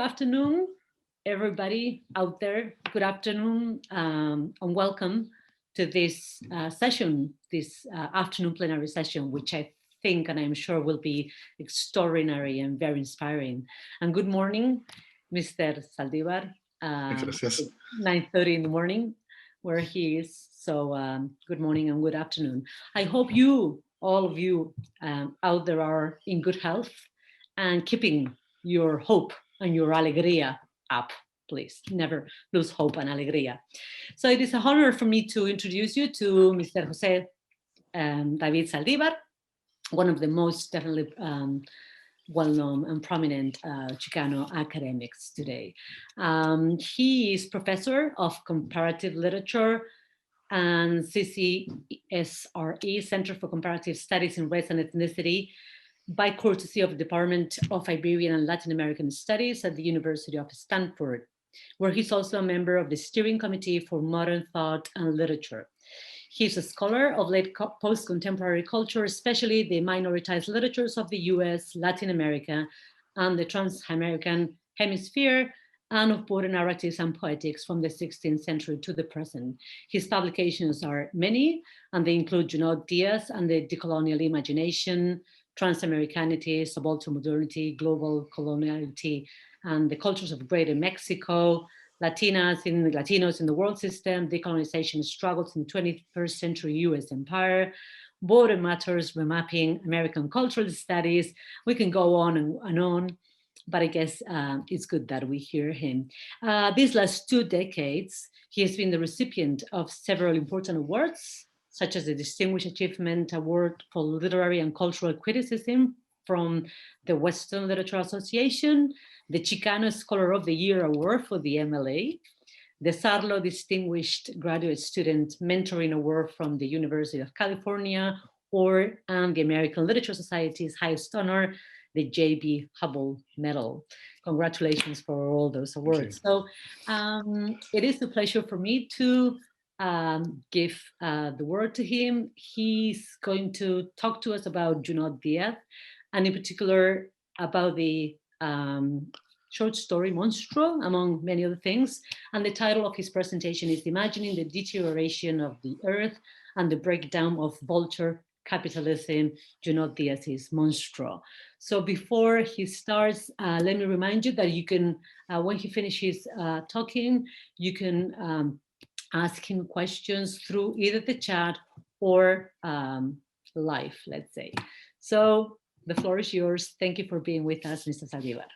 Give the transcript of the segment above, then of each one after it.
afternoon, everybody out there. Good afternoon and welcome to this session, this afternoon plenary session, which I think and I'm sure will be extraordinary and very inspiring. And good morning, Mr. Saldivar. 9:30 in the morning, where he is. So good morning and good afternoon. I hope you, all of you out there, are in good health and keeping your hope and your alegría up. Please never lose hope and alegría. So it is an honor for me to introduce you to Mr. José David Saldivar, one of the most definitely well-known and prominent Chicano academics today. He is professor of comparative literature and CCSRE, Center for Comparative Studies in Race and Ethnicity, by courtesy of the Department of Iberian and Latin American Studies at the University of Stanford, where he's also a member of the Steering Committee for Modern Thought and Literature. He's a scholar of late post-contemporary culture, especially the minoritized literatures of the US, Latin America, and the Trans-American Hemisphere, and of border narratives and poetics from the 16th century to the present. His publications are many, and they include Junot, Díaz, and the Decolonial Imagination, Trans-Americanity, Subaltern Modernity, Global Coloniality, and the Cultures of Greater Mexico, Latinos in the world system, decolonization struggles in the 21st century US empire, border matters, remapping, American cultural studies. We can go on and on, but I guess it's good that we hear him. These last 2 decades, he has been the recipient of several important awards, such as the Distinguished Achievement Award for Literary and Cultural Criticism from the Western Literature Association, the Chicano Scholar of the Year Award for the MLA, the Sarlo Distinguished Graduate Student Mentoring Award from the University of California, and the American Literature Society's highest honor, the J.B. Hubbell Medal. Congratulations for all those awards. So it is a pleasure for me to give the word to him. He's going to talk to us about Junot Díaz, and in particular about the short story Monstro, among many other things. And the title of his presentation is Imagining the Deterioration of the Earth and the Breakdown of Vulture, Capitalism, Junot Díaz's Monstro. So before he starts, let me remind you that you can, when he finishes talking, you can ask him questions through either the chat or live, let's say. So the floor is yours. Thank you for being with us, Mr. Saldivar.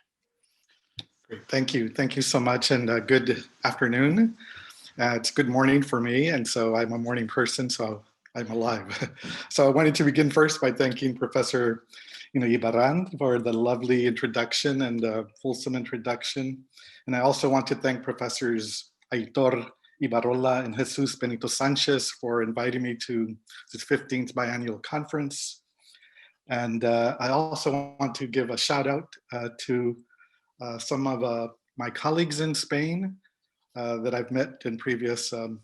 Great. Thank you. Thank you so much, and good afternoon. It's good morning for me, and so I'm a morning person, so I'm alive. So I wanted to begin first by thanking Professor Ibarran for the lovely introduction and fulsome introduction. And I also want to thank Professors Aitor Ibarrola and Jesus Benito Sanchez for inviting me to this 15th biannual conference. And I also want to give a shout out to some of my colleagues in Spain that I've met in previous, in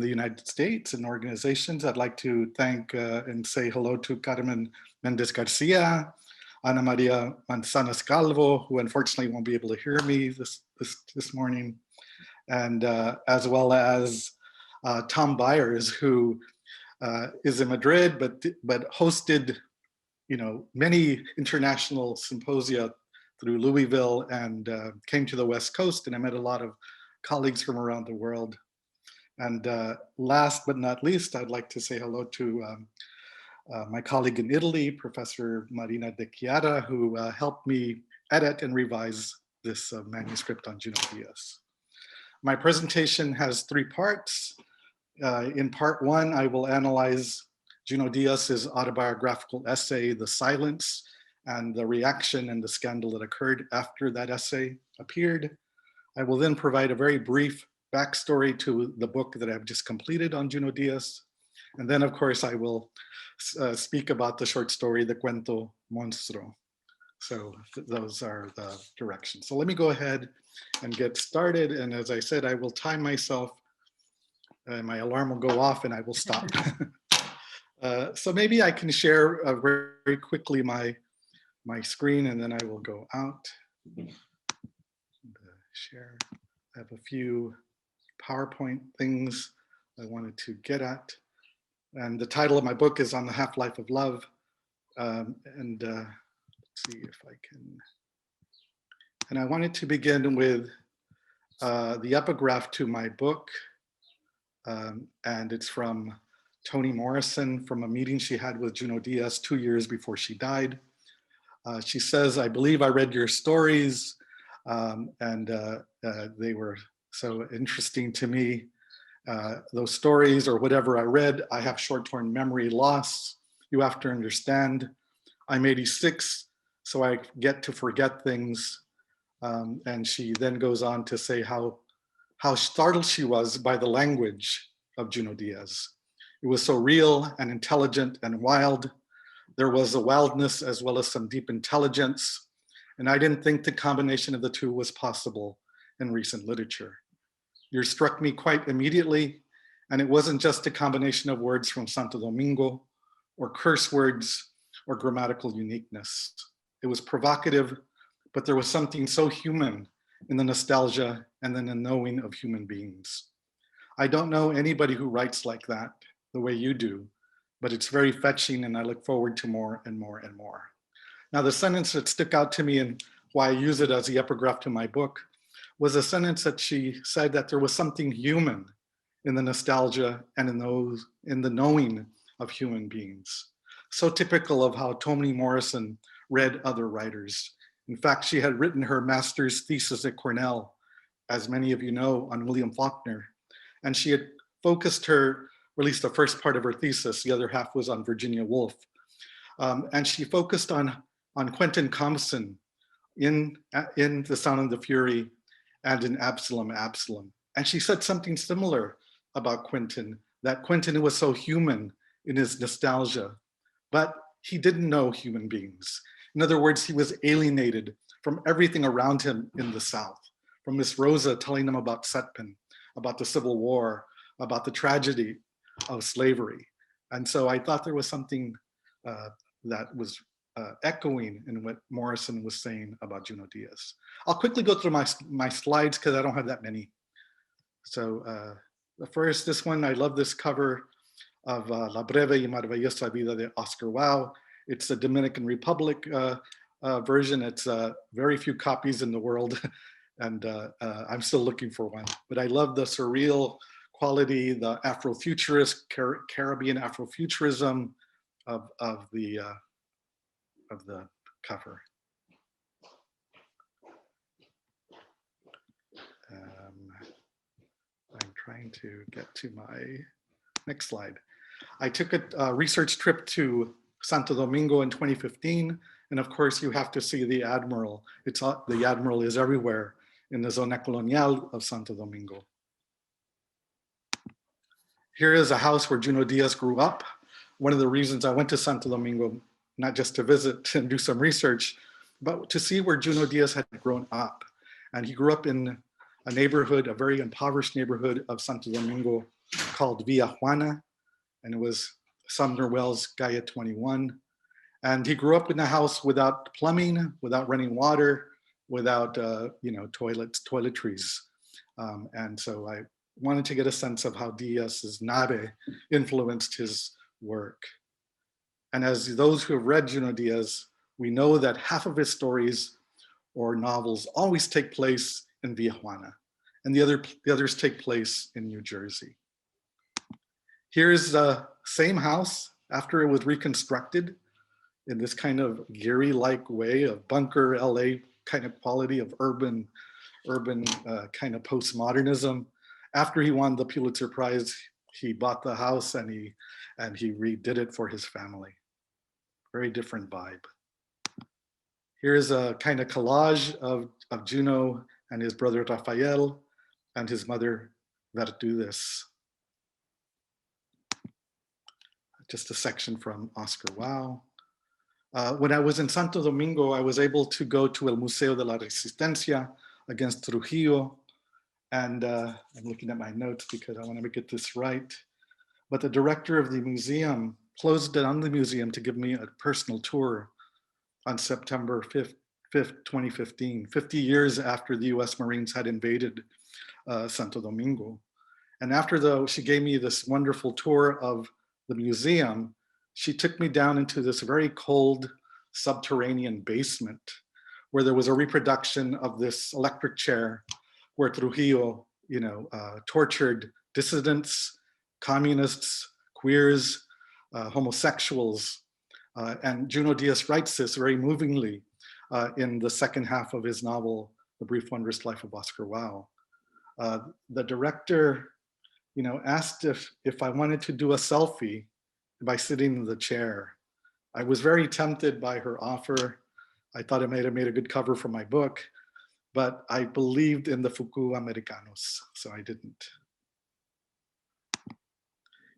the United States and organizations. I'd like to thank and say hello to Carmen Mendez Garcia, Ana Maria Manzanas Calvo, who unfortunately won't be able to hear me this morning, and as well as Tom Byers, who is in Madrid, but hosted many international symposia through Louisville and came to the West Coast, and I met a lot of colleagues from around the world. And last but not least, I'd like to say hello to my colleague in Italy, Professor Marina De Chiara, who helped me edit and revise this manuscript on Junot Díaz. My presentation has 3 parts. In part 1, I will analyze Junot Díaz's autobiographical essay, The Silence, and the reaction and the scandal that occurred after that essay appeared. I will then provide a very brief backstory to the book that I've just completed on Junot Díaz. And then, of course, I will speak about the short story, the cuento Monstro. So those are the directions. So let me go ahead and get started. And as I said, I will time myself. My alarm will go off and I will stop. So maybe I can share very quickly my screen, and then I will go out. share. I have a few PowerPoint things I wanted to get at. And the title of my book is On the Half-Life of Love. Let's see if I can. And I wanted to begin with the epigraph to my book. And it's from Toni Morrison from a meeting she had with Junot Díaz 2 years before she died. She says, I believe I read your stories and they were so interesting to me. Those stories or whatever I read, I have short-term memory loss. You have to understand, I'm 86, so I get to forget things. And she then goes on to say how startled she was by the language of Junot Díaz. It was so real and intelligent and wild. There was a wildness as well as some deep intelligence. And I didn't think the combination of the two was possible in recent literature. Yours struck me quite immediately, and it wasn't just a combination of words from Santo Domingo or curse words or grammatical uniqueness. It was provocative, but there was something so human in the nostalgia and then the knowing of human beings. I don't know anybody who writes like that the way you do, but it's very fetching and I look forward to more and more and more. Now, the sentence that stuck out to me and why I use it as the epigraph to my book was a sentence that she said that there was something human in the nostalgia and in the knowing of human beings. So typical of how Toni Morrison read other writers. In fact, she had written her master's thesis at Cornell, as many of you know, on William Faulkner. And she had focused her, or at least the first part of her thesis, the other half was on Virginia Woolf. And she focused on Quentin Compson in The Sound and the Fury and in Absalom, Absalom. And she said something similar about Quentin, that Quentin was so human in his nostalgia, but he didn't know human beings. In other words, he was alienated from everything around him in the South, from Miss Rosa telling him about Setpin, about the Civil War, about the tragedy of slavery. And so I thought there was something that was echoing in what Morrison was saying about Junot Díaz. I'll quickly go through my slides because I don't have that many. So the first, this one, I love this cover of La Breve y Maravillosa Vida de Oscar Wilde. It's the Dominican Republic version. It's very few copies in the world, and I'm still looking for one. But I love the surreal quality, the Afrofuturist, Caribbean Afrofuturism of the cover. I'm trying to get to my next slide. I took a research trip to Santo Domingo in 2015. And of course, you have to see the Admiral. The Admiral is everywhere in the Zona Colonial of Santo Domingo. Here is a house where Junot Díaz grew up. One of the reasons I went to Santo Domingo, not just to visit and do some research, but to see where Junot Díaz had grown up. And he grew up in a neighborhood, a very impoverished neighborhood of Santo Domingo called Villa Juana. And it was Sumner Wells Gaia 21. And he grew up in a house without plumbing, without running water, without toiletries. And so I wanted to get a sense of how Díaz's Nabe influenced his work. And as those who have read Junot Díaz, we know that half of his stories or novels always take place in Villa Juana, and the others take place in New Jersey. Here's the same house after it was reconstructed in this kind of Gehry-like way of bunker LA kind of quality of urban kind of postmodernism. After he won the Pulitzer Prize, he bought the house and he redid it for his family. Very different vibe. Here's a kind of collage of Junot and his brother Rafael and his mother Verdudes. Just a section from Oscar Wilde. When I was in Santo Domingo, I was able to go to El Museo de la Resistencia against Trujillo. And I'm looking at my notes because I want to get this right. But the director of the museum closed down the museum to give me a personal tour on September 5th, 5th, 2015, 50 years after the US Marines had invaded Santo Domingo. And after she gave me this wonderful tour of the museum, she took me down into this very cold subterranean basement where there was a reproduction of this electric chair where Trujillo, tortured dissidents, communists, queers, homosexuals. And Junot Díaz writes this very movingly in the second half of his novel, The Brief Wondrous Life of Oscar Wilde. The director, asked if I wanted to do a selfie by sitting in the chair. I was very tempted by her offer. I thought it might have made a good cover for my book, but I believed in the Fuku Americanos, so I didn't.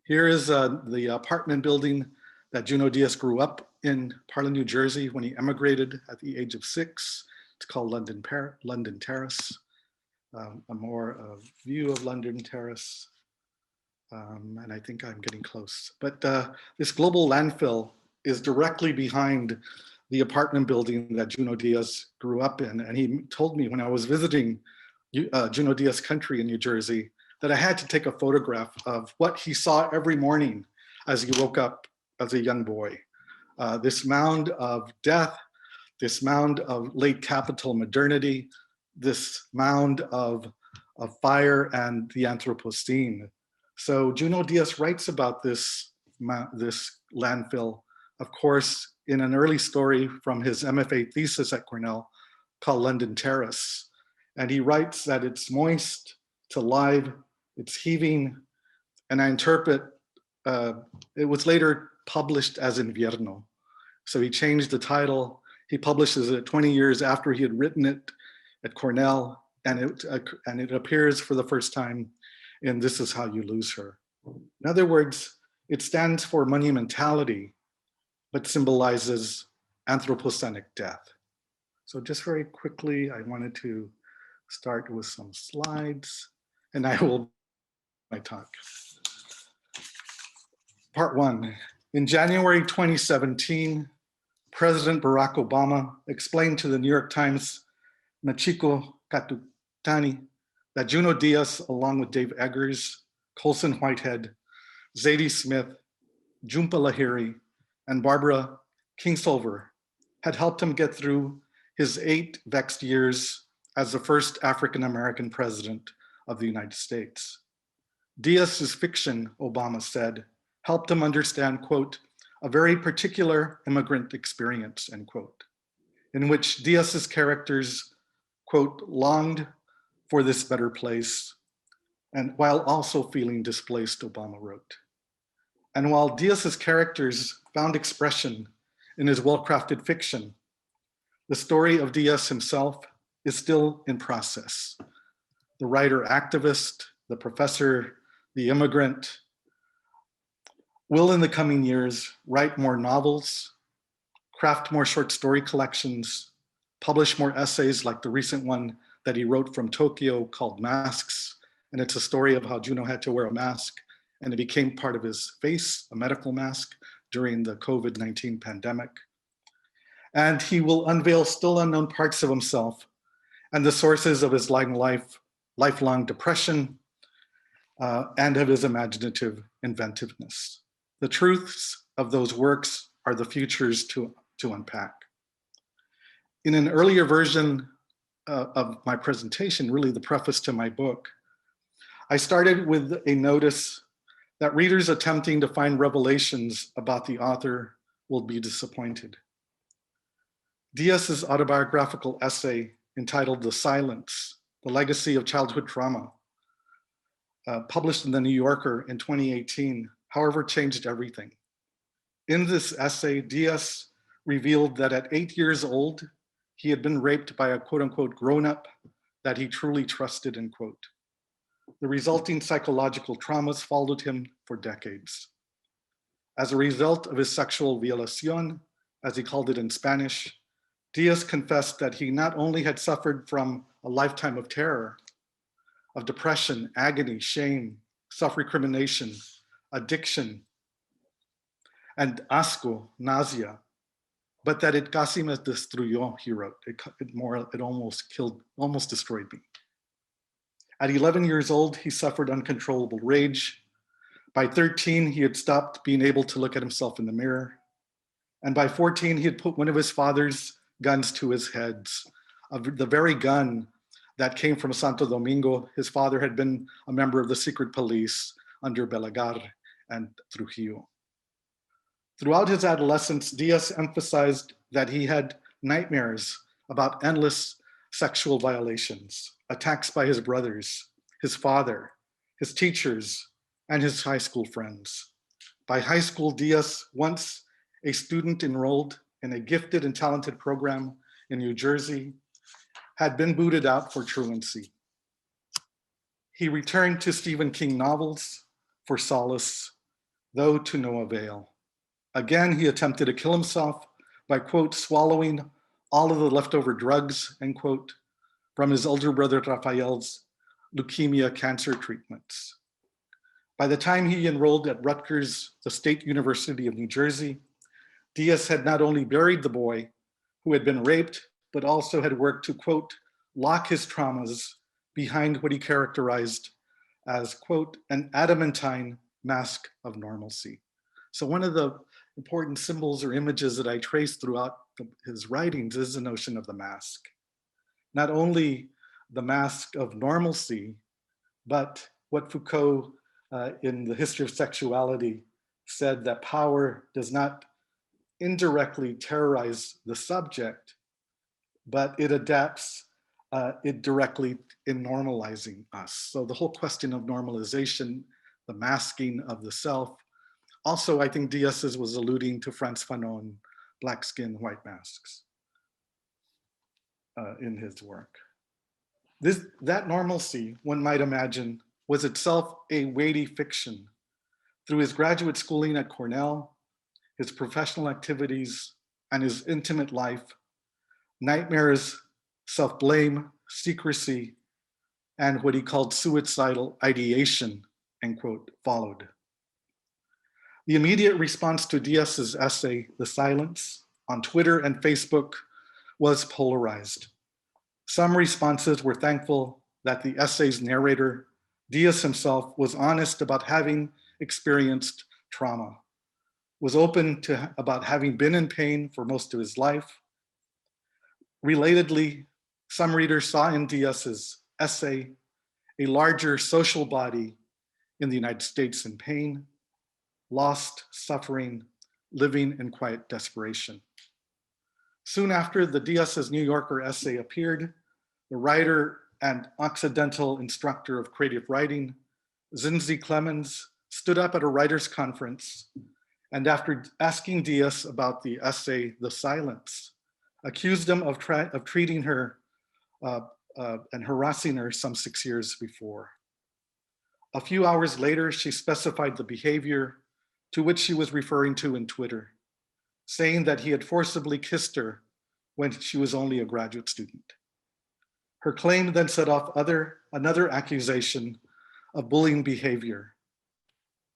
Here is the apartment building that Junot Díaz grew up in Parlin, New Jersey when he emigrated at the age of 6. It's called London Terrace. A more view of London Terrace. And I think I'm getting close. But this global landfill is directly behind the apartment building that Junot Díaz grew up in. And he told me when I was visiting Junot Díaz country in New Jersey that I had to take a photograph of what he saw every morning as he woke up as a young boy. This mound of death, this mound of late capital modernity, this mound of fire and the Anthropocene. So Junot Díaz writes about this landfill, of course, in an early story from his MFA thesis at Cornell called London Terrace. And he writes that it's moist, it's alive, it's heaving, and I interpret, it was later published as Invierno. So he changed the title. He publishes it 20 years after he had written it at Cornell, and it appears for the first time in This Is How You Lose Her. In other words, it stands for monumentality, but symbolizes Anthropocenic death. So just very quickly, I wanted to start with some slides, and I will my talk. Part 1. In January 2017, President Barack Obama explained to the New York Times Machiko Katutani that Junot Díaz, along with Dave Eggers, Colson Whitehead, Zadie Smith, Jhumpa Lahiri, and Barbara Kingsolver had helped him get through his 8 vexed years as the first African-American president of the United States. Díaz's fiction, Obama said, helped him understand, quote, a very particular immigrant experience, end quote, in which Díaz's characters, quote, longed for this better place, and while also feeling displaced, Obama wrote. And while Díaz's characters found expression in his well-crafted fiction, the story of Díaz himself is still in process. The writer-activist, the professor, the immigrant, will in the coming years write more novels, craft more short story collections, publish more essays like the recent one that he wrote from Tokyo called Masks. And it's a story of how Junot had to wear a mask and it became part of his face, a medical mask, during the COVID-19 pandemic. And he will unveil still unknown parts of himself and the sources of his lifelong depression and of his imaginative inventiveness. The truths of those works are the futures to unpack. In an earlier version of my presentation, really the preface to my book, I started with a notice that readers attempting to find revelations about the author will be disappointed. Díaz's autobiographical essay entitled The Silence, The Legacy of Childhood Trauma, published in The New Yorker in 2018, however, changed everything. In this essay, Díaz revealed that at 8 years old, he had been raped by a quote unquote grown-up that he truly trusted, end quote. The resulting psychological traumas followed him for decades. As a result of his sexual violación, as he called it in Spanish, Díaz confessed that he not only had suffered from a lifetime of terror, of depression, agony, shame, self-recrimination, addiction, and asco, nausea, but that it casi me destruyó, he wrote. It almost destroyed me. At 11 years old, he suffered uncontrollable rage. By 13, he had stopped being able to look at himself in the mirror. And by 14, he had put one of his father's guns to his head, the very gun that came from Santo Domingo. His father had been a member of the secret police under Belagar and Trujillo. Throughout his adolescence, Díaz emphasized that he had nightmares about endless sexual violations, attacks by his brothers, his father, his teachers, and his high school friends. By high school, Díaz, once a student enrolled in a gifted and talented program in New Jersey, had been booted out for truancy. He returned to Stephen King novels for solace, though to no avail. Again, he attempted to kill himself by, quote, swallowing all of the leftover drugs, end quote, from his older brother Rafael's leukemia cancer treatments. By the time he enrolled at Rutgers, the State University of New Jersey, Díaz had not only buried the boy who had been raped, but also had worked to, quote, lock his traumas behind what he characterized as, quote, an adamantine mask of normalcy. So one of the important symbols or images that I trace throughout his writings is the notion of the mask. Not only the mask of normalcy, but what Foucault in The History of Sexuality said, that power does not indirectly terrorize the subject, but it adapts it directly in normalizing us. So the whole question of normalization, the masking of the self. Also, I think Díaz was alluding to Frantz Fanon, Black Skin, White Masks, in his work. That normalcy, one might imagine, was itself a weighty fiction. Through his graduate schooling at Cornell, his professional activities, and his intimate life, nightmares, self-blame, secrecy, and what he called suicidal ideation, end quote, followed. The immediate response to Díaz's essay, The Silence, on Twitter and Facebook was polarized. Some responses were thankful that the essay's narrator, Díaz himself, was honest about having experienced trauma, was open about having been in pain for most of his life. Relatedly, some readers saw in Díaz's essay a larger social body in the United States in pain, lost, suffering, living in quiet desperation. Soon after the Díaz's New Yorker essay appeared, the writer and Occidental instructor of creative writing, Zinzi Clemens, stood up at a writers' conference, and after asking Díaz about the essay, The Silence, accused him of treating her and harassing her some 6 years before. A few hours later, she specified the behavior to which she was referring to in Twitter, saying that he had forcibly kissed her when she was only a graduate student. Her claim then set off another accusation of bullying behavior.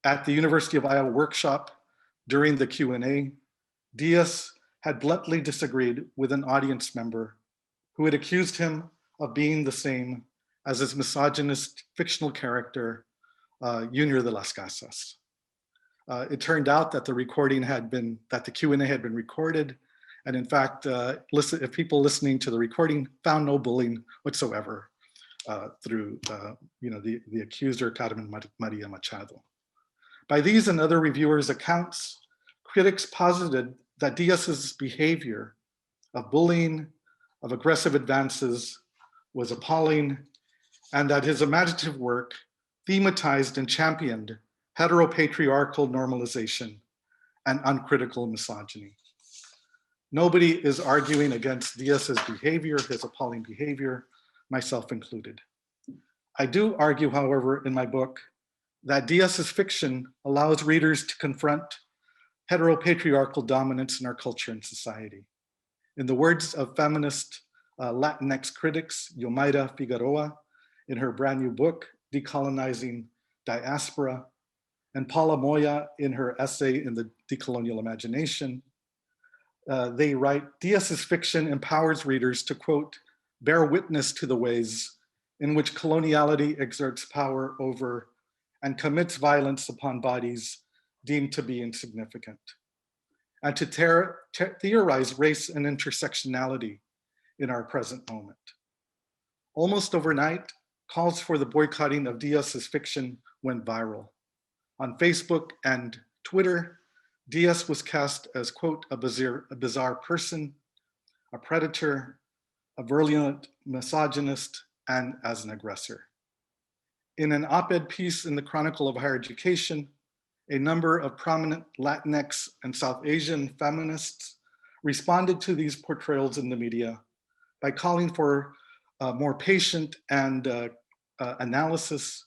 At the University of Iowa workshop, during the Q&A, Díaz had bluntly disagreed with an audience member who had accused him of being the same as his misogynist fictional character, Junior de las Casas. It turned out that the Q&A had been recorded, and in fact, if people listening to the recording found no bullying whatsoever through the accuser, Carmen Maria Machado. By these and other reviewers' accounts, critics posited that Díaz's behavior of bullying, of aggressive advances, was appalling, and that his imaginative work thematized and championed heteropatriarchal normalization and uncritical misogyny. Nobody is arguing against Díaz's behavior, his appalling behavior, myself included. I do argue, however, in my book, that Díaz's fiction allows readers to confront heteropatriarchal dominance in our culture and society. In the words of feminist Latinx critics Yomaira Figueroa in her brand new book, Decolonizing Diaspora, and Paula Moya in her essay in the Decolonial Imagination, they write, Díaz's fiction empowers readers to, quote, bear witness to the ways in which coloniality exerts power over and commits violence upon bodies deemed to be insignificant, and to theorize race and intersectionality in our present moment. Almost overnight, calls for the boycotting of Díaz's fiction went viral. On Facebook and Twitter, Díaz was cast as, quote, a bizarre person, a predator, a virulent misogynist, and as an aggressor. In an op-ed piece in the Chronicle of Higher Education, a number of prominent Latinx and South Asian feminists responded to these portrayals in the media by calling for more patient and analysis,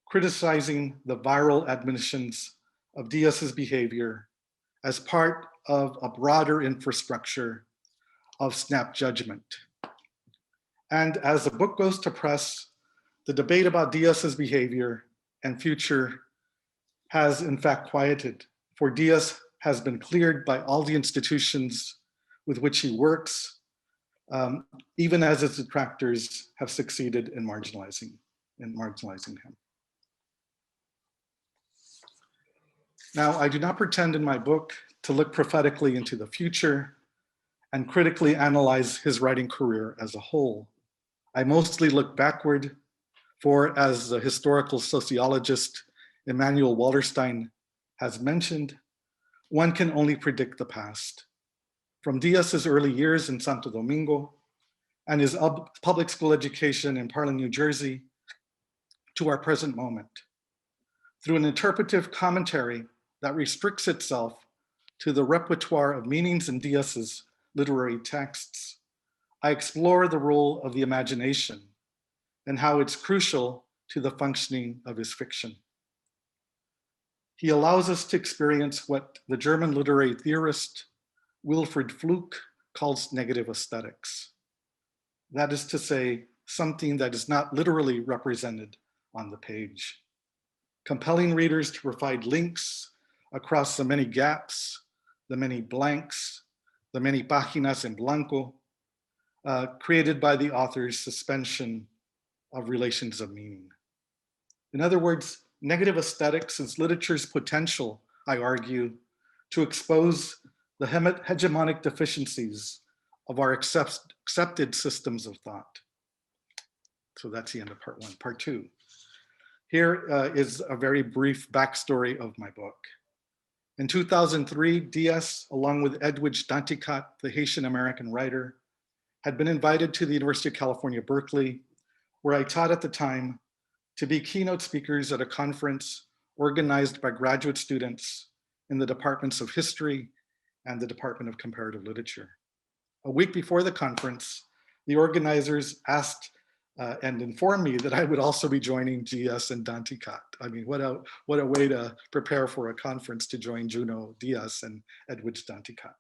criticizing the viral admissions of Díaz's behavior as part of a broader infrastructure of snap judgment. And as the book goes to press, the debate about Díaz's behavior and future has in fact quieted, for Díaz has been cleared by all the institutions with which he works, even as its detractors have succeeded in marginalizing him. Now, I do not pretend in my book to look prophetically into the future and critically analyze his writing career as a whole. I mostly look backward, for as the historical sociologist Emanuel Wallerstein has mentioned, one can only predict the past. From Díaz's early years in Santo Domingo and his public school education in Parlin, New Jersey, to our present moment, through an interpretive commentary that restricts itself to the repertoire of meanings in Díaz's literary texts, I explore the role of the imagination and how it's crucial to the functioning of his fiction. He allows us to experience what the German literary theorist Wilfried Fluke calls negative aesthetics. That is to say, something that is not literally represented on the page, compelling readers to provide links across the many gaps, the many blanks, the many páginas en blanco, created by the author's suspension of relations of meaning. In other words, negative aesthetics is literature's potential, I argue, to expose the hegemonic deficiencies of our accepted systems of thought. So that's the end of part one. Part two. Here is a very brief backstory of my book. In 2003, Díaz, along with Edwidge Danticat, the Haitian-American writer, had been invited to the University of California, Berkeley, where I taught at the time, to be keynote speakers at a conference organized by graduate students in the departments of history and the Department of Comparative Literature. A week before the conference, the organizers asked and informed me that I would also be joining Díaz and Danticat. I mean, what a way to prepare for a conference to join Junot, Díaz, and Edwidge Danticat.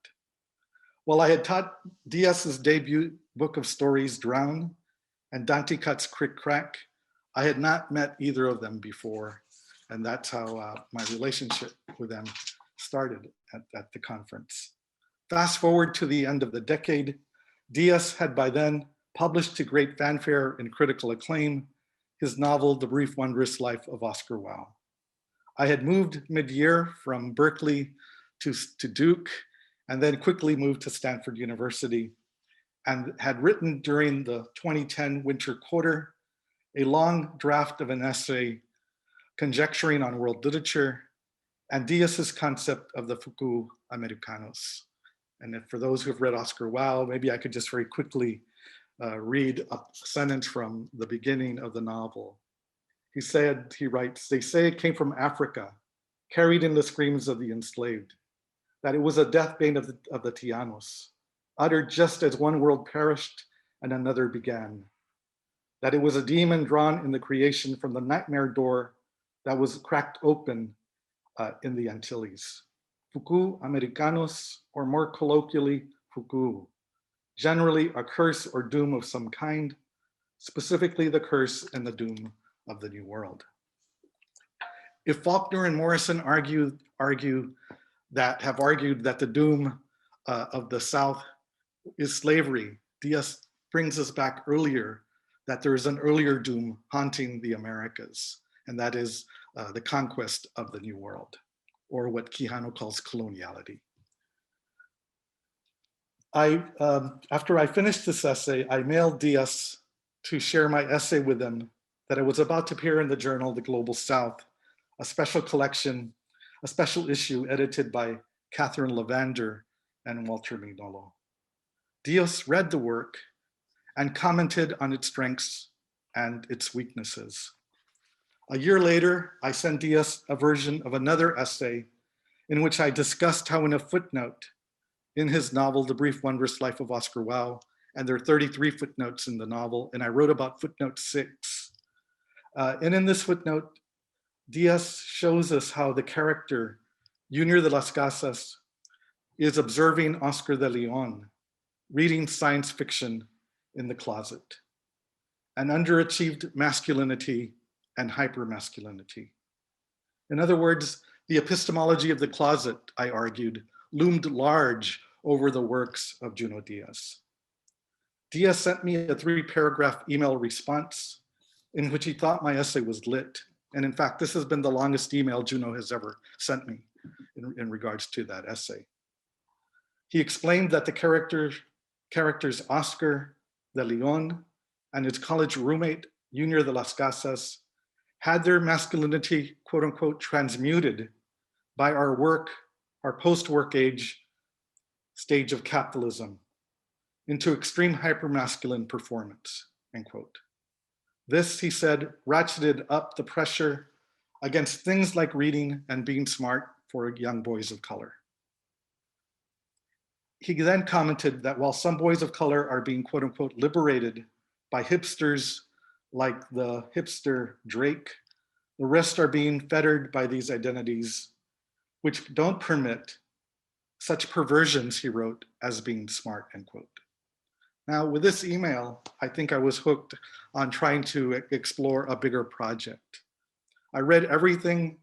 Well, I had taught Díaz's debut book of stories, Drown, and Danticat's Crick Crack. I had not met either of them before, and that's how my relationship with them started at the conference. Fast forward to the end of the decade, Díaz had by then published to great fanfare and critical acclaim his novel, The Brief Wondrous Life of Oscar Wilde. I had moved mid-year from Berkeley to Duke, and then quickly moved to Stanford University, and had written during the 2010 winter quarter a long draft of an essay conjecturing on world literature and Díaz's concept of the Fuku Americanos. And for those who have read Oscar Wilde, maybe I could just very quickly read a sentence from the beginning of the novel. He writes, "They say it came from Africa, carried in the screams of the enslaved, that it was a deathbane of the Tianos, uttered just as one world perished and another began, that it was a demon drawn in the creation from the nightmare door that was cracked open in the Antilles. Fuku Americanos, or more colloquially, Fuku, generally a curse or doom of some kind, specifically the curse and the doom of the New World." If Faulkner and Morrison have argued that the doom of the South is slavery, Díaz brings us back earlier that there is an earlier doom haunting the Americas, and that is the conquest of the New World, or what Quijano calls coloniality. After I finished this essay, I mailed Díaz to share my essay with him that it was about to appear in the journal The Global South, a special collection, a special issue edited by Catherine Lavander and Walter Mignolo. Díaz read the work and commented on its strengths and its weaknesses. A year later, I sent Díaz a version of another essay in which I discussed how in a footnote in his novel, The Brief Wondrous Life of Oscar Wilde, and there are 33 footnotes in the novel, and I wrote about footnote 6. And in this footnote, Díaz shows us how the character, Junior de las Casas, is observing Oscar de León, reading science fiction in the closet, an underachieved masculinity and hypermasculinity. In other words, the epistemology of the closet, I argued, loomed large over the works of Junot Díaz. Díaz sent me a 3-paragraph email response in which he thought my essay was lit. And in fact, this has been the longest email Junot has ever sent me in regards to that essay. He explained that the characters Oscar de León and his college roommate, Junior de las Casas, had their masculinity, quote unquote, transmuted by our work, our post-work age stage of capitalism into extreme hypermasculine performance, end quote. This, he said, ratcheted up the pressure against things like reading and being smart for young boys of color. He then commented that while some boys of color are being, quote unquote, liberated by hipsters like the hipster Drake, the rest are being fettered by these identities, which don't permit such perversions, he wrote, as being smart, end quote. Now, with this email, I think I was hooked on trying to explore a bigger project. I read everything,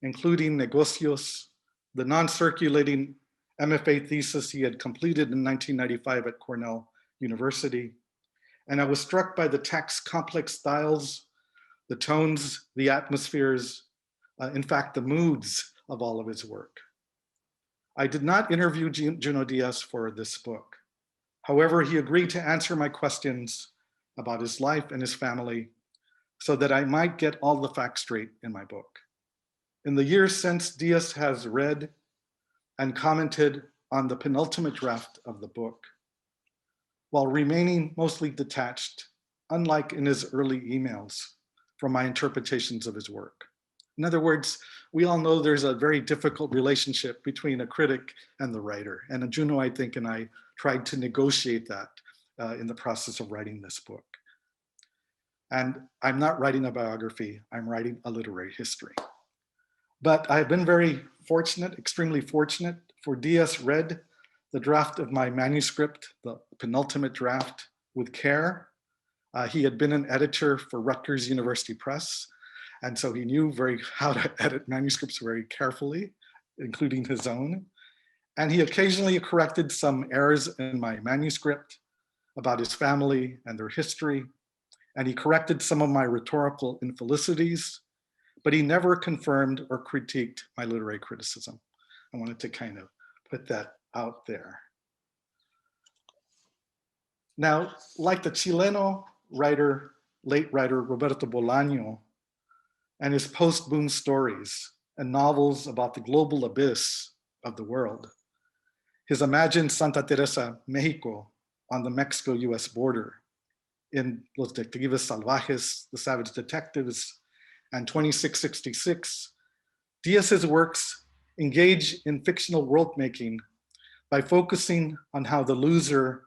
including Negocios, the non-circulating MFA thesis he had completed in 1995 at Cornell University. And I was struck by the text's complex styles, the tones, the atmospheres, in fact, the moods of all of his work. I did not interview Junot Díaz for this book. However, he agreed to answer my questions about his life and his family so that I might get all the facts straight in my book. In the years since, Díaz has read and commented on the penultimate draft of the book, while remaining mostly detached, unlike in his early emails, from my interpretations of his work. In other words, we all know there's a very difficult relationship between a critic and the writer. And Junot, I think, and I tried to negotiate that in the process of writing this book. And I'm not writing a biography, I'm writing a literary history. But I've been very fortunate, extremely fortunate, for Díaz read the draft of my manuscript, the penultimate draft, with care. He had been an editor for Rutgers University Press, and so he knew how to edit manuscripts very carefully, including his own. And he occasionally corrected some errors in my manuscript about his family and their history. And he corrected some of my rhetorical infelicities, but he never confirmed or critiqued my literary criticism. I wanted to kind of put that out there. Now, like the Chileno writer, late writer Roberto Bolaño, and his post-boom stories and novels about the global abyss of the world, his imagined Santa Teresa, Mexico, on the Mexico-US border, in Los Detectives Salvajes, The Savage Detectives, and 2666, Díaz's works engage in fictional world-making by focusing on how the loser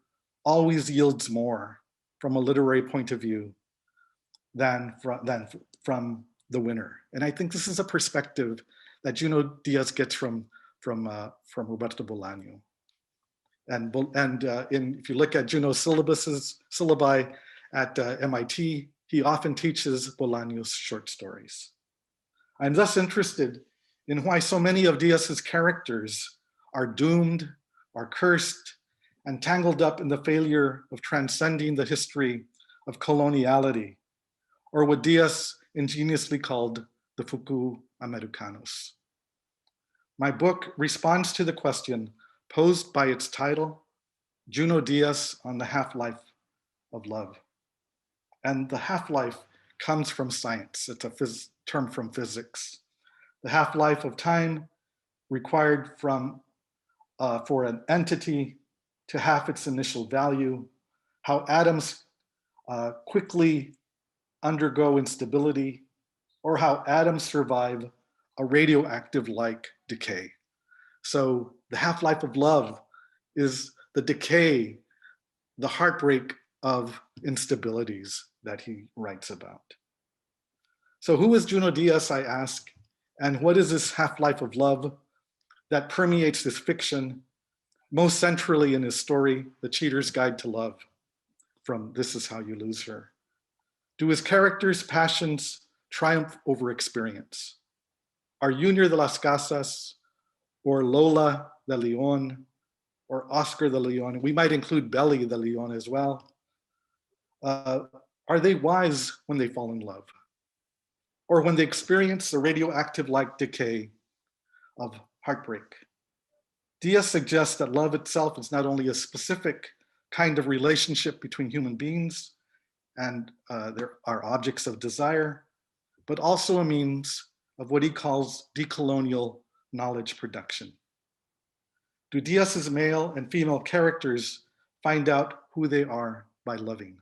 always yields more from a literary point of view than from the winner. And I think this is a perspective that Junot Díaz gets from Roberto Bolaño. And if you look at Junot's syllabi at MIT, he often teaches Bolaño's short stories. I'm thus interested in why so many of Díaz's characters are doomed are cursed and tangled up in the failure of transcending the history of coloniality, or what Díaz ingeniously called the Fuku Americanos. My book responds to the question posed by its title, Junot Díaz on the Half-Life of Love. And the half-life comes from science. It's a term from physics. The half-life of time required for an entity to half its initial value, how atoms quickly undergo instability, or how atoms survive a radioactive-like decay. So the half-life of love is the decay, the heartbreak of instabilities that he writes about. So who is Junot Díaz, I ask, and what is this half-life of love that permeates this fiction, most centrally in his story, The Cheater's Guide to Love, from This Is How You Lose Her? Do his characters' passions triumph over experience? Are Junior de las Casas, or Lola de Leon, or Oscar de Leon, we might include Belly de Leon as well, are they wise when they fall in love? Or when they experience the radioactive-like decay of heartbreak? Díaz suggests that love itself is not only a specific kind of relationship between human beings and there are objects of desire, but also a means of what he calls decolonial knowledge production. Do Díaz's male and female characters find out who they are by loving?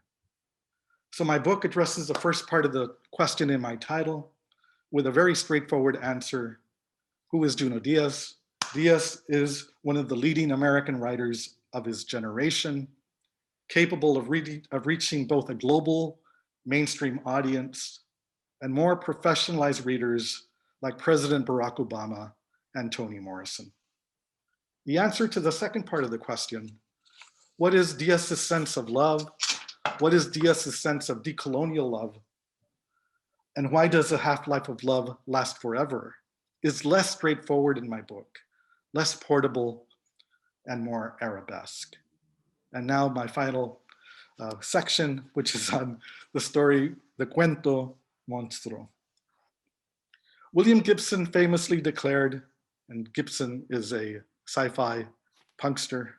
So my book addresses the first part of the question in my title with a very straightforward answer. Who is Junot Díaz? Díaz is one of the leading American writers of his generation, capable of reaching both a global mainstream audience and more professionalized readers like President Barack Obama and Toni Morrison. The answer to the second part of the question, what is Díaz's sense of love? What is Díaz's sense of decolonial love? And why does the half-life of love last forever? Is less straightforward in my book, less portable and more arabesque. And now my final section, which is on the story, the cuento Monstro. William Gibson famously declared, and Gibson is a sci-fi punkster,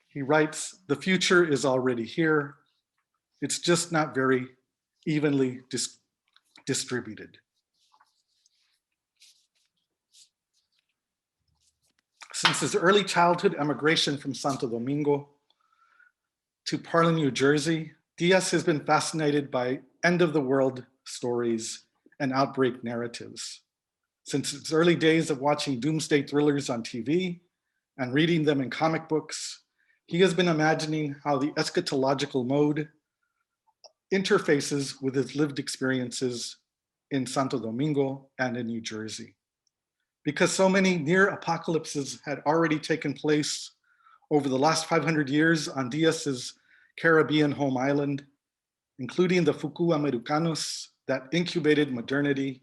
he writes, "The future is already here. It's just not very evenly distributed." Since his early childhood emigration from Santo Domingo to Parlin, New Jersey, Díaz has been fascinated by end-of-the-world stories and outbreak narratives. Since its early days of watching doomsday thrillers on TV and reading them in comic books, he has been imagining how the eschatological mode interfaces with his lived experiences in Santo Domingo and in New Jersey. Because so many near apocalypses had already taken place over the last 500 years on Díaz's Caribbean home island, including the Fuku Americanos that incubated modernity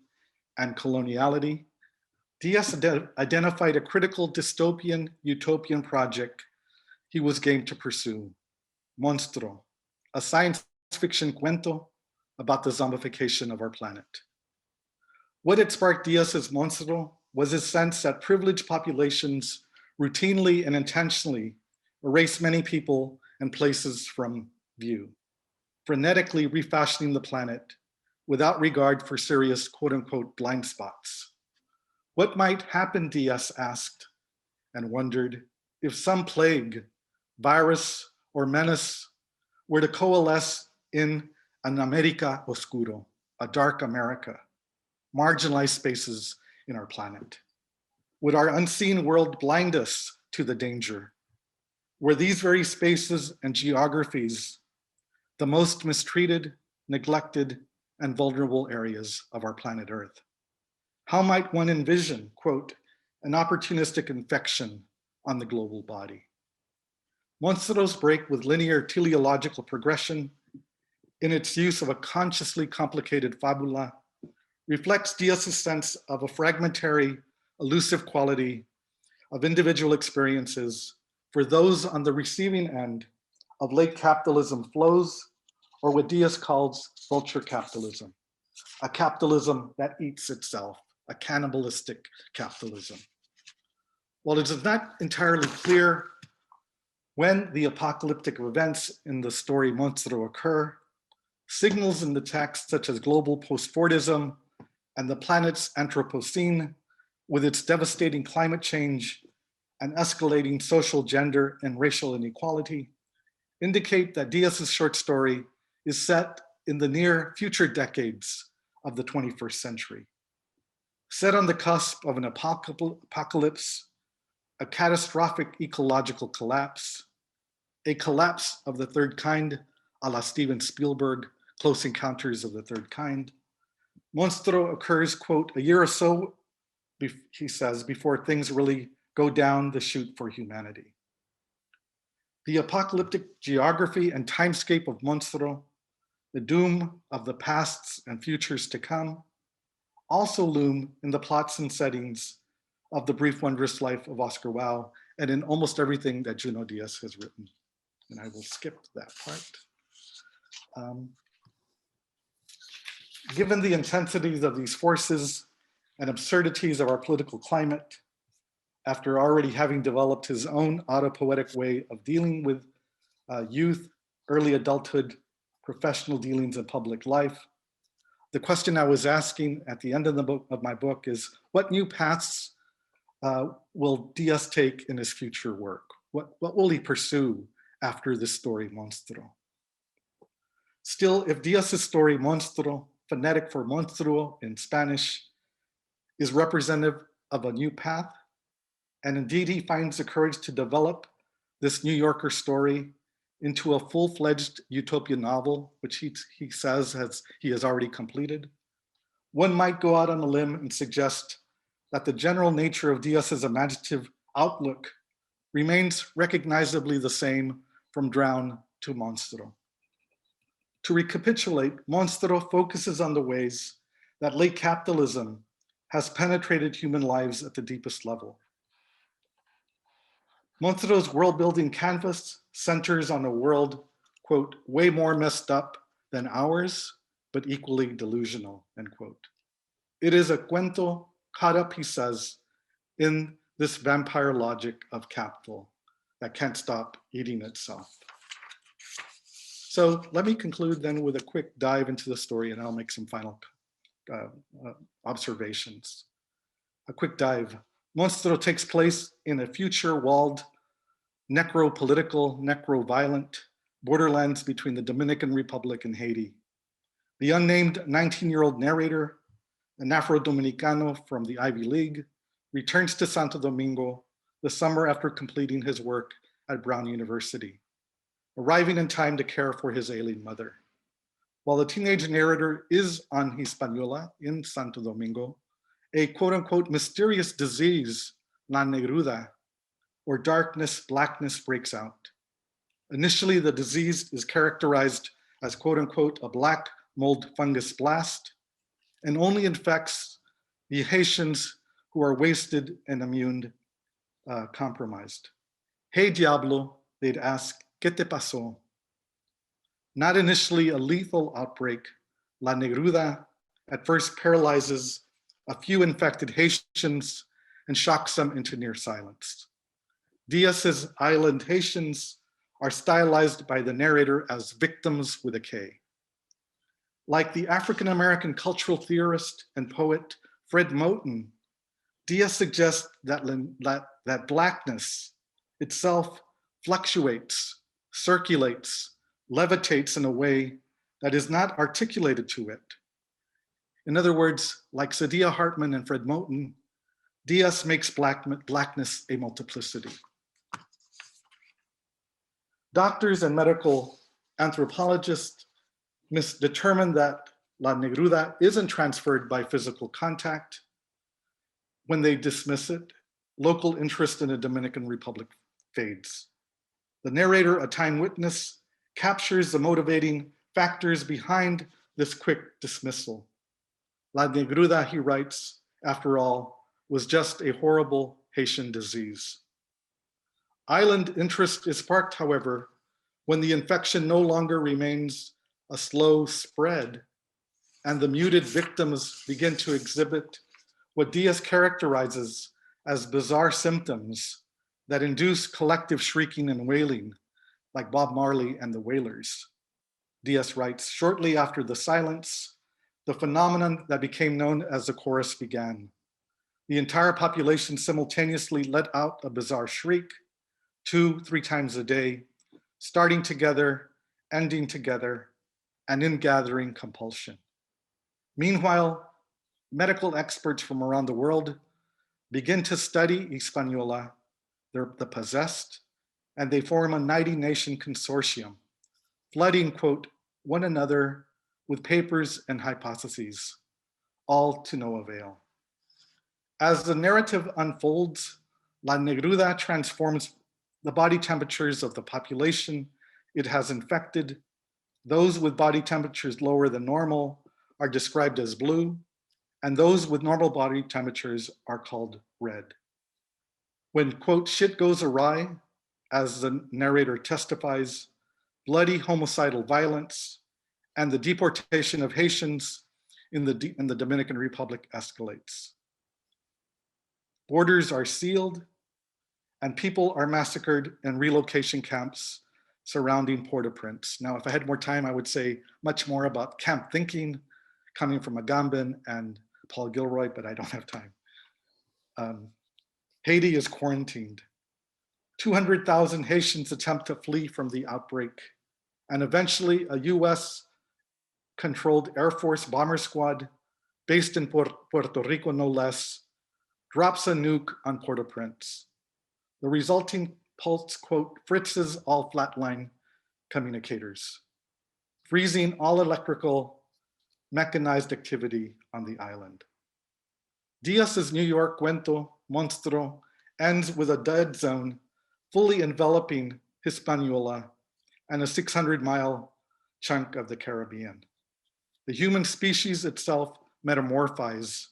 and coloniality, Díaz identified a critical dystopian utopian project he was game to pursue, Monstro, a science fiction cuento about the zombification of our planet. What had sparked Díaz's Monstro was his sense that privileged populations routinely and intentionally erase many people and places from view, frenetically refashioning the planet without regard for serious quote unquote blind spots. What might happen, Díaz asked and wondered, if some plague, virus, or menace were to coalesce in an America Oscuro, a dark America, marginalized spaces in our planet? Would our unseen world blind us to the danger? Were these very spaces and geographies the most mistreated, neglected, and vulnerable areas of our planet Earth? How might one envision, quote, an opportunistic infection on the global body? Monstro's break with linear teleological progression in its use of a consciously complicated fabula reflects Díaz's sense of a fragmentary, elusive quality of individual experiences for those on the receiving end of late capitalism flows, or what Díaz calls vulture capitalism, a capitalism that eats itself, a cannibalistic capitalism. While it is not entirely clear when the apocalyptic events in the story Monstro occur, signals in the text such as global postfortism and the planet's Anthropocene, with its devastating climate change and escalating social, gender, and racial inequality, indicate that Díaz's short story is set in the near future decades of the 21st century. Set on the cusp of an apocalypse, a catastrophic ecological collapse, a collapse of the third kind, a la Steven Spielberg, Close Encounters of the Third Kind. Monstro occurs, quote, a year or so, he says, before things really go down the chute for humanity. The apocalyptic geography and timescape of Monstro, the doom of the pasts and futures to come, also loom in the plots and settings of The Brief Wondrous Life of Oscar Wilde and in almost everything that Junot Díaz has written. And I will skip that part. Given the intensities of these forces and absurdities of our political climate, after already having developed his own autopoetic way of dealing with youth, early adulthood, professional dealings in public life, the question I was asking at the end of the book, of my book, is what new paths will Díaz take in his future work? What will he pursue after this story, Monstro? Still, if Díaz's story, Monstro, phonetic for monstruo in Spanish, is representative of a new path, and indeed he finds the courage to develop this New Yorker story into a full-fledged utopian novel, which he says he has already completed, one might go out on a limb and suggest that the general nature of Díaz's imaginative outlook remains recognizably the same from Drown to Monstro. To recapitulate, Monstro focuses on the ways that late capitalism has penetrated human lives at the deepest level. Monstro's world-building canvas centers on a world, quote, way more messed up than ours, but equally delusional, end quote. It is a cuento caught up, he says, in this vampire logic of capital that can't stop eating itself. So let me conclude then with a quick dive into the story, and I'll make some final observations. A quick dive. Monstro takes place in a future walled, necro-political, necro-violent borderlands between the Dominican Republic and Haiti. The unnamed 19-year-old narrator, an Afro-Dominicano from the Ivy League, returns to Santo Domingo the summer after completing his work at Brown University, arriving in time to care for his ailing mother. While the teenage narrator is on Hispaniola in Santo Domingo, a quote-unquote mysterious disease, la negruda, or darkness, blackness breaks out. Initially, the disease is characterized as quote-unquote a black mold fungus blast, and only infects the Haitians who are wasted and immune compromised. Hey Diablo, they'd ask, ¿qué te pasó? Not initially a lethal outbreak, La Negruda at first paralyzes a few infected Haitians and shocks them into near silence. Díaz's island Haitians are stylized by the narrator as victims with a K. Like the African-American cultural theorist and poet Fred Moten, Díaz suggests that blackness itself fluctuates, circulates, levitates in a way that is not articulated to it. In other words, like Saidiya Hartman and Fred Moten, Díaz makes blackness a multiplicity. Doctors and medical anthropologists determine that La Negruda isn't transferred by physical contact. When they dismiss it, local interest in the Dominican Republic fades. The narrator, a time witness, captures the motivating factors behind this quick dismissal. La Negruda, he writes, after all, was just a horrible Haitian disease. Island interest is sparked, however, when the infection no longer remains a slow spread and the muted victims begin to exhibit what Díaz characterizes as bizarre symptoms that induce collective shrieking and wailing, like Bob Marley and the Wailers. Díaz writes, shortly after the silence, the phenomenon that became known as the chorus began. The entire population simultaneously let out a bizarre shriek, 2-3 times a day, starting together, ending together, and in gathering compulsion. Meanwhile, medical experts from around the world begin to study Hispaniola, the possessed, and they form a 90-nation consortium, flooding, quote, one another with papers and hypotheses, all to no avail. As the narrative unfolds, La Negruda transforms the body temperatures of the population it has infected. Those with body temperatures lower than normal are described as blue, and those with normal body temperatures are called red. When, quote, shit goes awry, as the narrator testifies, bloody homicidal violence and the deportation of Haitians in the Dominican Republic escalates. Borders are sealed and people are massacred in relocation camps surrounding Port-au-Prince. Now, if I had more time, I would say much more about camp thinking coming from Agamben and Paul Gilroy, but I don't have time. Haiti is quarantined. 200,000 Haitians attempt to flee from the outbreak, and eventually a US-controlled Air Force bomber squad based in Puerto Rico, no less, drops a nuke on Port-au-Prince. The resulting pulse, quote, fritzes all flatline communicators, freezing all electrical mechanized activity on the island. Díaz's New York cuento, Monstro, ends with a dead zone fully enveloping Hispaniola and a 600-mile chunk of the Caribbean. The human species itself metamorphizes,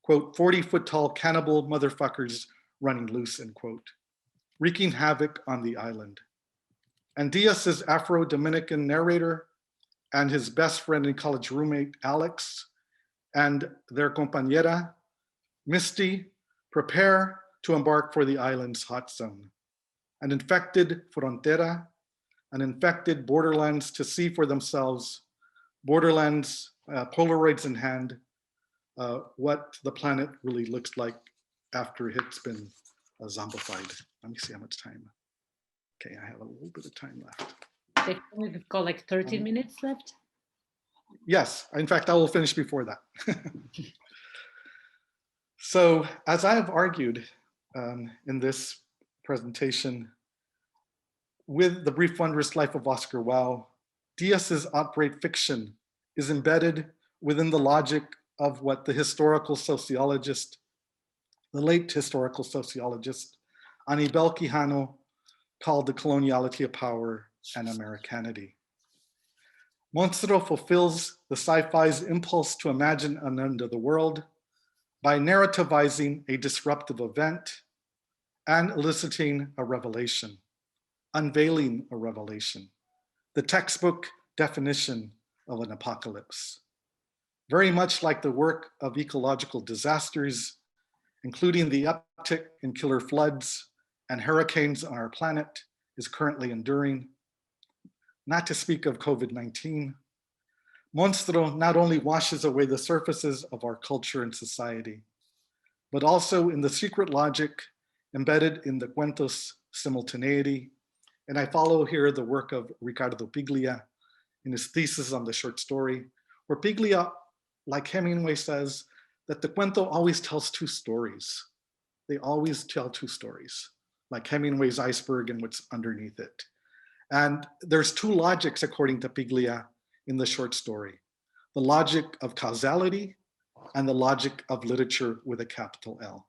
quote, 40-foot-tall cannibal motherfuckers running loose, end quote, wreaking havoc on the island. And Díaz's Afro-Dominican narrator and his best friend and college roommate, Alex, and their compañera, Misty, prepare to embark for the island's hot zone. An infected frontera, an infected borderlands to see for themselves, borderlands, Polaroids in hand, what the planet really looks like after it's been zombified. Let me see how much time. Okay, I have a little bit of time left. We've got like 13 minutes left. Yes, in fact, I will finish before that. So, as I have argued in this presentation, with The Brief Wondrous Life of Oscar Wilde, Díaz's outbreak fiction is embedded within the logic of what the historical sociologist, the late historical sociologist, Aníbal Quijano, called the coloniality of power and Americanity. Monstro fulfills the sci-fi's impulse to imagine an end of the world by narrativizing a disruptive event and eliciting a revelation, unveiling a revelation, the textbook definition of an apocalypse. Very much like the work of ecological disasters, including the uptick in killer floods and hurricanes on our planet is currently enduring, not to speak of COVID-19, Monstro not only washes away the surfaces of our culture and society, but also in the secret logic embedded in the cuentos simultaneity. And I follow here the work of Ricardo Piglia in his thesis on the short story, where Piglia, like Hemingway, says that the cuento always tells two stories. They always tell two stories, like Hemingway's iceberg and what's underneath it. And there's two logics, according to Piglia, in the short story: the logic of causality and the logic of literature with a capital L.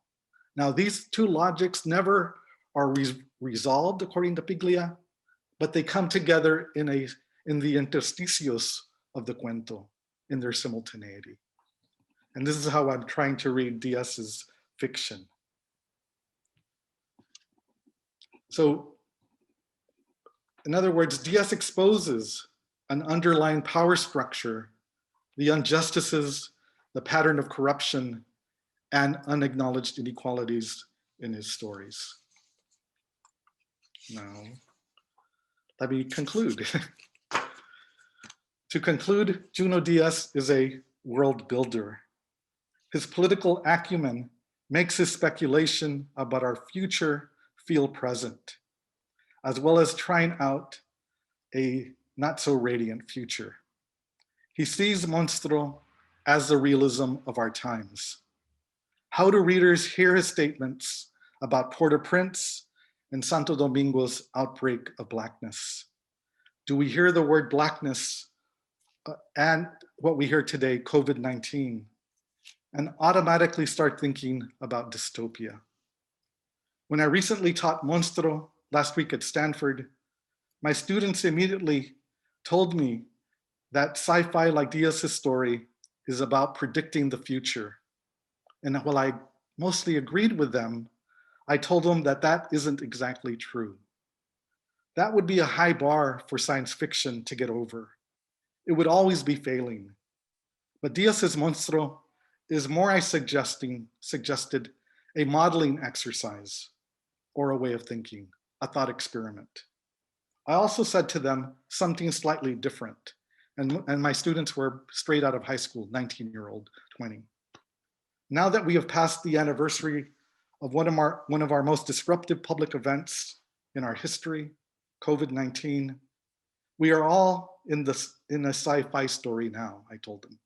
Now, these two logics never are resolved, according to Piglia, but they come together in the intersticios of the cuento, in their simultaneity. And this is how I'm trying to read Díaz's fiction. So in other words, Díaz exposes an underlying power structure, the injustices, the pattern of corruption, and unacknowledged inequalities in his stories. Now, let me conclude. To conclude, Junot Díaz is a world builder. His political acumen makes his speculation about our future feel present, as well as trying out a not so radiant future. He sees Monstro as the realism of our times. How do readers hear his statements about Port-au-Prince and Santo Domingo's outbreak of Blackness? Do we hear the word Blackness and what we hear today, COVID-19, and automatically start thinking about dystopia? When I recently taught Monstro last week at Stanford, my students immediately told me that sci-fi like Díaz's story is about predicting the future. And while I mostly agreed with them, I told them that that isn't exactly true. That would be a high bar for science fiction to get over. It would always be failing. But Díaz's Monstro is more, I suggested a modeling exercise or a way of thinking, a thought experiment. I also said to them something slightly different. And my students were straight out of high school, 19-year-old, 20. Now that we have passed the anniversary of one of our most disruptive public events in our history, COVID-19, we are all in a sci-fi story now, I told them.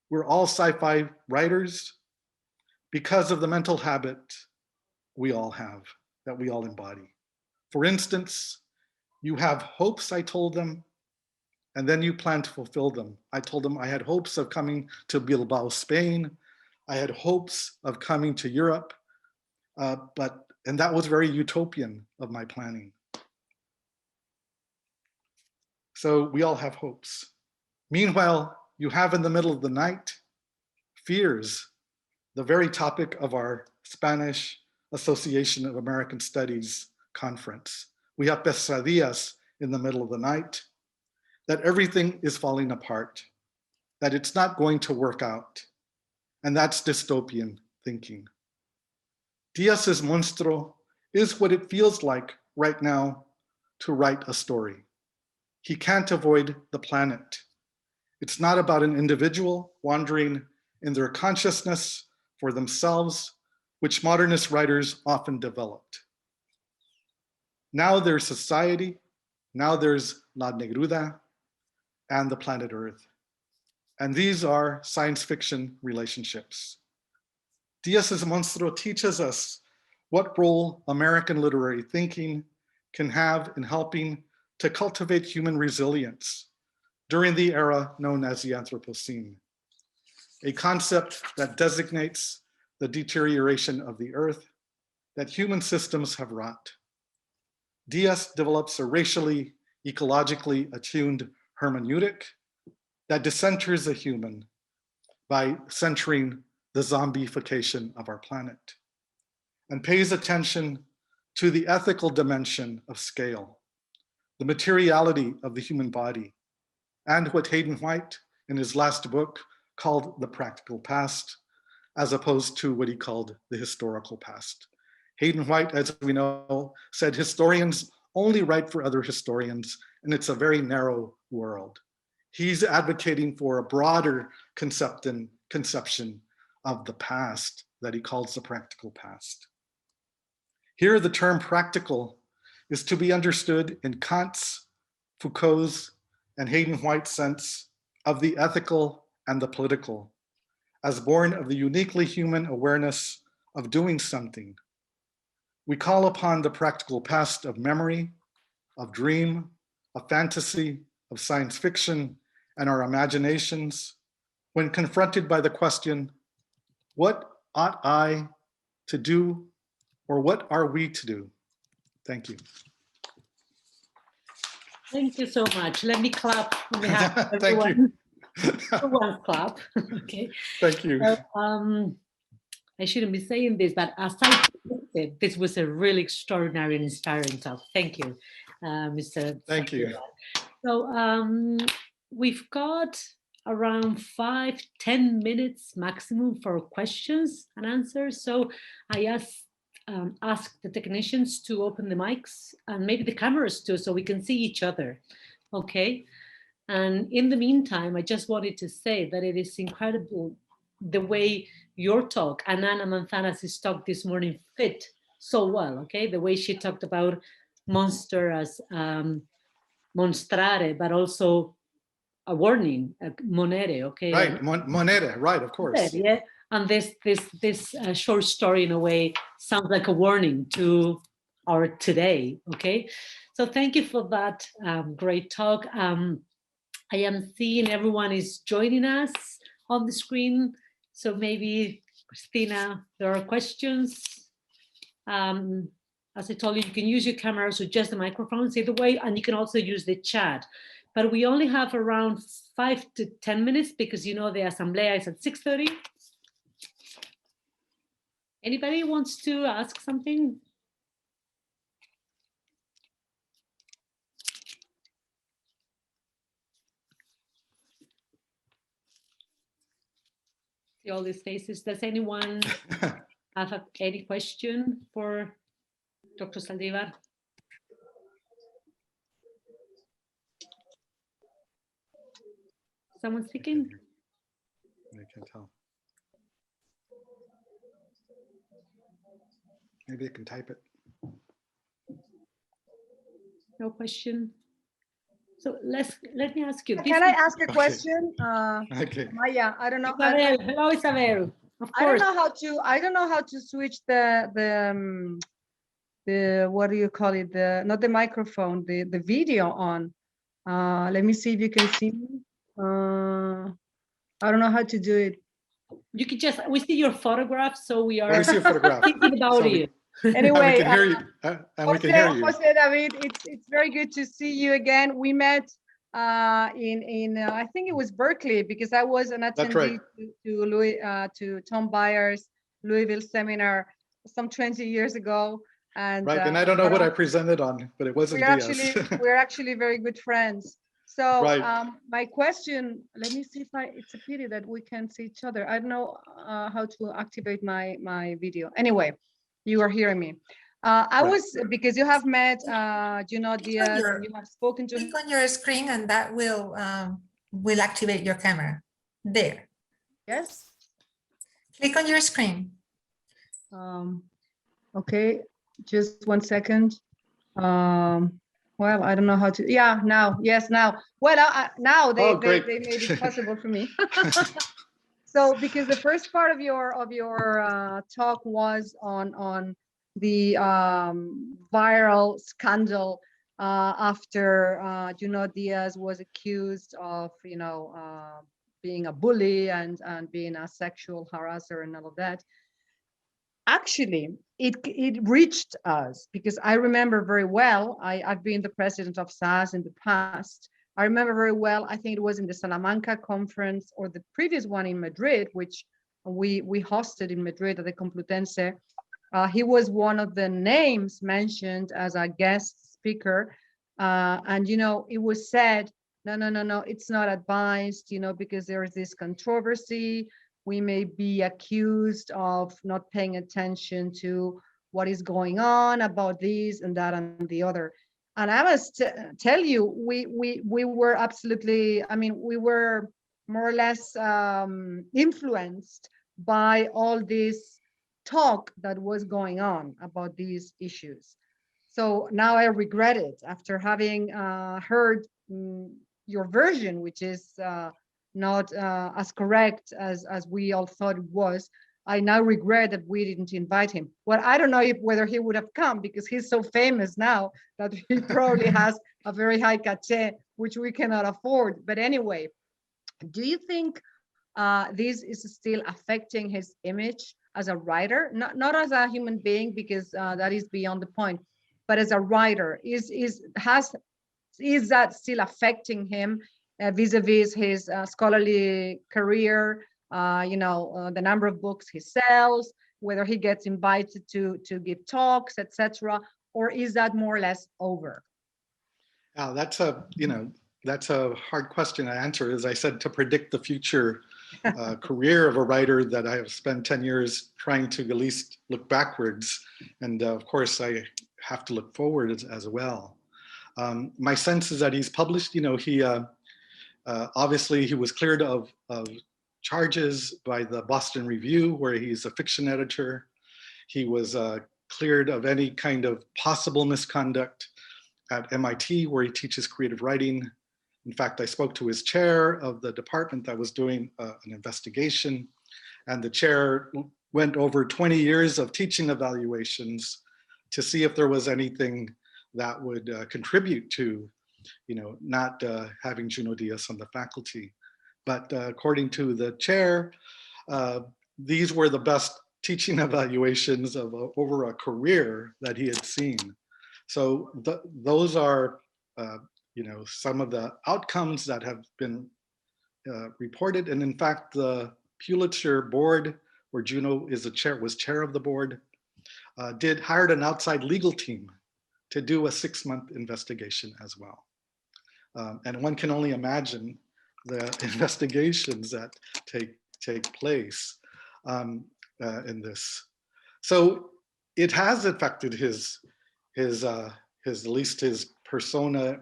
We're all sci-fi writers because of the mental habit we all have, that we all embody. For instance, you have hopes, I told them, and then you plan to fulfill them. I told them I had hopes of coming to Bilbao, Spain. I had hopes of coming to Europe, and that was very utopian of my planning. So we all have hopes. Meanwhile, you have in the middle of the night, fears, the very topic of our Spanish Association of American Studies conference. We have pesadillas in the middle of the night, that everything is falling apart, that it's not going to work out. And that's dystopian thinking. Díaz's Monstro is what it feels like right now to write a story. He can't avoid the planet. It's not about an individual wandering in their consciousness for themselves, which modernist writers often developed. Now there's society, now there's La Negruda, and the planet Earth. And these are science fiction relationships. Díaz's Monstro teaches us what role American literary thinking can have in helping to cultivate human resilience during the era known as the Anthropocene, a concept that designates the deterioration of the Earth that human systems have wrought. Díaz develops a racially, ecologically attuned hermeneutic that decenters the human by centering the zombification of our planet and pays attention to the ethical dimension of scale, the materiality of the human body, and what Hayden White in his last book called the practical past, as opposed to what he called the historical past. Hayden White, as we know, said historians only write for other historians, and it's a very narrow world. He's advocating for a broader conception of the past that he calls the practical past. Here, the term practical is to be understood in Kant's, Foucault's, and Hayden White's sense of the ethical and the political, as born of the uniquely human awareness of doing something. We call upon the practical past of memory, of dream, of fantasy, of science fiction, and our imaginations when confronted by the question, what ought I to do, or what are we to do? Thank you. Thank you so much. Let me clap on behalf of Thank everyone. you. One clap. Okay. Thank you. So, I shouldn't be saying this, but as I This was a really extraordinary and inspiring talk. Thank you, Mr. Thank you. So we've got around 5-10 minutes maximum for questions and answers. So I ask the technicians to open the mics and maybe the cameras too, so we can see each other. Okay. And in the meantime, I just wanted to say that it is incredible the way your talk and Ana Manzana's talk this morning fit so well. Okay. The way she talked about monster as monstrare, but also a warning, monere, okay? Right, monere, right, of course. Yeah, and this short story in a way sounds like a warning to our today, okay? So thank you for that great talk. I am seeing everyone is joining us on the screen. So maybe, Christina, there are questions. As I told you, you can use your cameras or just the microphones either way, and you can also use the chat. But we only have around 5 to 10 minutes because you know the Asamblea is at 6:30. Anybody wants to ask something? See all these faces. Does anyone have any question for Dr. Saldivar? Someone speaking? I can tell. Maybe I can type it. No question. So let me ask you. Can I ask a question? Okay. Maya, I don't know. Isabel, hello, Isabel. Of I don't course. know how to. I don't know how to switch the what do you call it? The not the microphone, the video on. Let me see if you can see me. I don't know how to do it. You can just, we see your photograph, so we are We see a photograph. thinking about So you. Anyway, we can hear you. And we can hear you. José David, it's very good to see you again. We met in I think it was Berkeley, because I was an attendee to Tom Byers' Louisville seminar some 20 years ago. And right, and I don't know what I presented on, but it wasn't Díaz. We're actually very good friends. So right. My question, let me see if it's a pity that we can't see each other. I don't know how to activate my video. Anyway, you are hearing me. I was, because you have met Junot, Díaz, and you have spoken to him. Click on your screen and that will activate your camera. There. Yes. Click on your screen. Okay, just 1 second. Well, I don't know how to. Yeah, now. Yes, now. Well, now they made it possible for me. So, because the first part of your talk was on the viral scandal after Junot Díaz was accused of, being a bully and being a sexual harasser and all of that. Actually, it reached us, because I remember very well, I've been the president of SAAS in the past. I remember very well, I think it was in the Salamanca conference or the previous one in Madrid, which we hosted in Madrid at the Complutense. He was one of the names mentioned as a guest speaker. And, it was said, no, it's not advised, because there is this controversy. We may be accused of not paying attention to what is going on about this and that and the other. And I must tell you, we were absolutely, we were more or less influenced by all this talk that was going on about these issues. So now I regret it, after having heard your version, which is not as correct as we all thought it was. I now regret that we didn't invite him. Well, I don't know whether he would have come, because he's so famous now that he probably has a very high cachet, which we cannot afford. But anyway, do you think this is still affecting his image as a writer, not as a human being, because that is beyond the point, but as a writer? Is that still affecting him vis-a-vis his scholarly career, the number of books he sells, whether he gets invited to give talks, etc., or is that more or less over? That's a hard question to answer. As I said, to predict the future career of a writer, that I have spent 10 years trying to at least look backwards. And of course, I have to look forward as well. My sense is that he's published, he obviously he was cleared of charges by the Boston Review, where he's a fiction editor. He was cleared of any kind of possible misconduct at MIT, where he teaches creative writing. In fact, I spoke to his chair of the department that was doing an investigation, and the chair went over 20 years of teaching evaluations to see if there was anything that would contribute to, not having Junot Díaz on the faculty. But according to the chair, these were the best teaching evaluations of over a career that he had seen. So those are, some of the outcomes that have been reported. And in fact, the Pulitzer board, where Junot was chair of the board, hired an outside legal team to do a 6-month investigation as well. And one can only imagine the investigations that take place in this. So it has affected his at least his persona,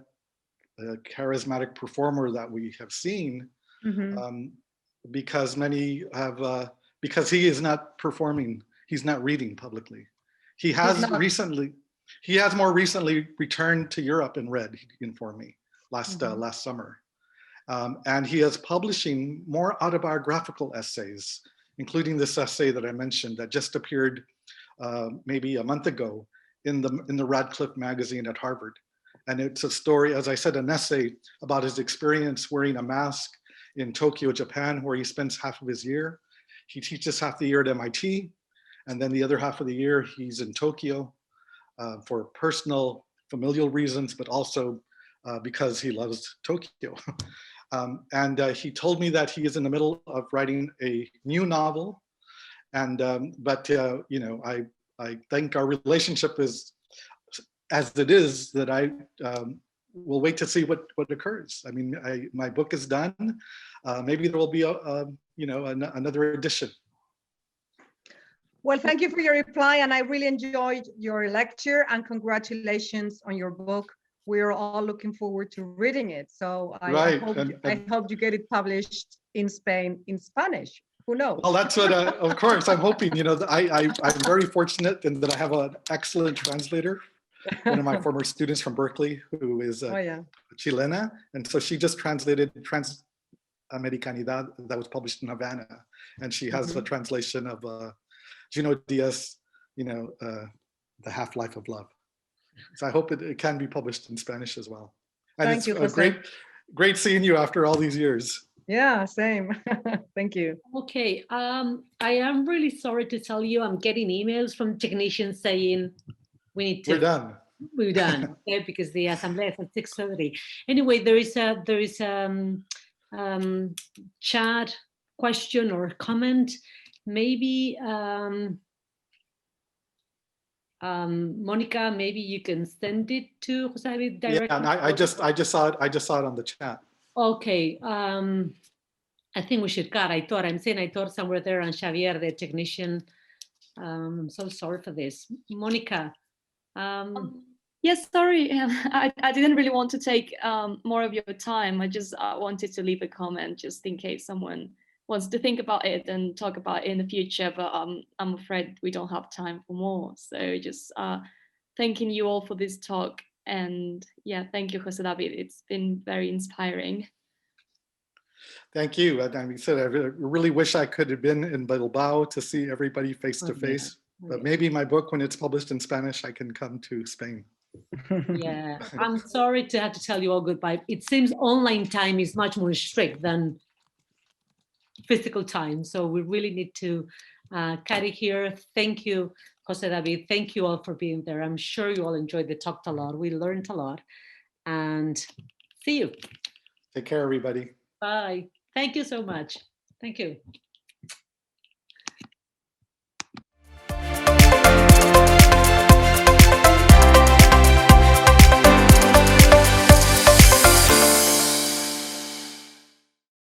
charismatic performer that we have seen, because many have, because he is not performing, he's not reading publicly. He has more recently returned to Europe and read, he informed me, last summer. And he is publishing more autobiographical essays, including this essay that I mentioned that just appeared maybe a month ago in the Radcliffe magazine at Harvard. And it's a story, as I said, an essay about his experience wearing a mask in Tokyo, Japan, where he spends half of his year. He teaches half the year at MIT, and then the other half of the year he's in Tokyo for personal, familial reasons, but also because he loves Tokyo. And he told me that he is in the middle of writing a new novel. And I think our relationship is as it is, that I will wait to see what occurs. I mean, my book is done. Maybe there will be another edition. Well, thank you for your reply, and I really enjoyed your lecture, and congratulations on your book. We're all looking forward to reading it. So I hope you get it published in Spain in Spanish. Who knows? Well, that's what, of course, I'm hoping. I'm very fortunate in that I have an excellent translator, one of my former students from Berkeley, who is Chilena. And so she just translated Transamericanidad that was published in Havana. And she has a translation of Junot Díaz, The Half-Life of Love. So I hope it can be published in Spanish as well. And Thank you, José. Great seeing you after all these years. Yeah, same. Thank you. Okay, I am really sorry to tell you, I'm getting emails from technicians saying we're done. We're done, okay, because the assembly is at 6:30. Anyway, there is a chat question or comment. Maybe Monica, maybe you can send it to José directly. Yeah, and I just saw it on the chat. Okay, I think we should cut. I thought somewhere there on Xavier, the technician. I'm so sorry for this. Monica. Yes, sorry. I didn't really want to take more of your time. I just wanted to leave a comment just in case someone wants to think about it and talk about it in the future, but I'm afraid we don't have time for more. So just thanking you all for this talk. And yeah, thank you, José David. It's been very inspiring. Thank you. And I said, I really wish I could have been in Bilbao to see everybody face to face. But maybe my book, when it's published in Spanish, I can come to Spain. Yeah, I'm sorry to have to tell you all goodbye. It seems online time is much more strict than physical time. So we really need to cut it here. Thank you, José David. Thank you all for being there. I'm sure you all enjoyed the talk a lot. We learned a lot. And see you. Take care, everybody. Bye. Thank you so much. Thank you.